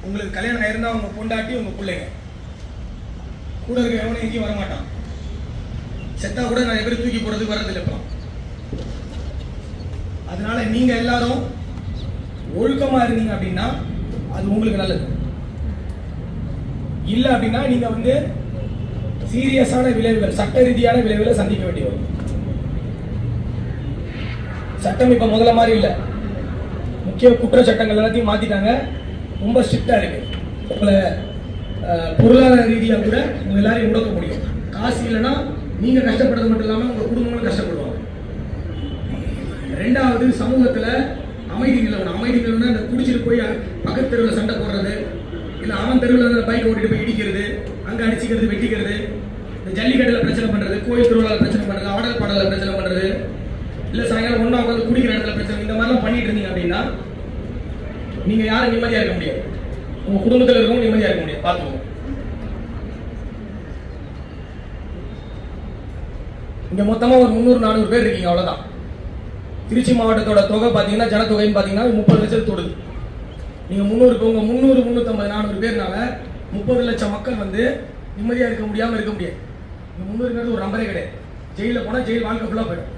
உங்களுக்கு கல்யாணம் ஆயிருந்தா உங்க பொண்டாட்டி உங்க பிள்ளைங்க கூட இருக்க எவனும் எங்கேயும் வரமாட்டான். செத்தா கூட நான் எப்படி தூக்கி போடுறதுக்கு வர்றதில்லை இப்போ. அதனால நீங்க எல்லாரும் ஒழுக்கமா இருந்தீங்க அப்படின்னா அது உங்களுக்கு நல்லது. இல்லை அப்படின்னா நீங்க வந்து சீரியஸான விளைவுகள், சட்ட ரீதியான விளைவுகளை சந்திக்க வேண்டி வரும். சட்டம் இப்ப முதல்ல மாதிரி இல்லை. முக்கிய குற்ற சட்டங்கள் எல்லாத்தையும் மாத்திட்டாங்க. ரொம்ப ஸ்ட்ரிக்டா இருக்கு. உங்களை பொருளாதார ரீதியாக கூட உங்க எல்லாரையும் முடக்க முடியும். காசு இல்லைன்னா நீங்க கஷ்டப்படுறது மட்டும் இல்லாம உங்க குடும்பங்களும் கஷ்டப்படுவாங்க. ரெண்டாவது, சமூகத்துல அமைதி நிலவணும். அமைதி நிலவனா இந்த குடிச்சிட்டு போய் பக்கத்து தெருவில் சண்டை போடுறது, இல்லை அவன் தெருவில் பைக் ஓட்டிட்டு போய் இடிக்கிறது, அங்கே அடிச்சுக்கிறது, வெட்டிக்கிறது, இந்த ஜல்லிக்கட்டில் பிரச்சனை பண்ணுறது, கோயில் திருவிழாவில் பிரச்சனை பண்ணுறது, ஆடல் பாடலில் பிரச்சனை பண்ணுறது, இல்லை சாயங்காலம் ஒன்றா உட்காந்து குடிக்கிற இடத்துல பிரச்சனை, இந்த மாதிரிலாம் பண்ணிட்டு இருந்தீங்க அப்படின்னா நீங்கள் யாரும் நிம்மதியாக இருக்க முடியாது. உங்கள் குடும்பத்தில் இருக்கவும் நிம்மதியாக இருக்க முடியாது. பார்த்துக்கோங்க. இங்கே மொத்தமாக ஒரு 300-400 பேர் இருக்கீங்க, அவ்வளோதான். திருச்சி மாவட்டத்தோட தொகை பார்த்தீங்கன்னா, ஜனத்தொகைன்னு பார்த்தீங்கன்னா 30 லட்சம் தொடுது. நீங்கள் 300, 350, 400 பேர்னால 30 லட்சம் மக்கள் வந்து நிம்மதியாக இருக்க முடியாமல் இருக்க முடியாது. இந்த 300 ஒரு நம்பரே கிடையாது. ஜெயிலில் போனால் ஜெயில் வாழ்க்கை ஃபுல்லாக போயிடும்.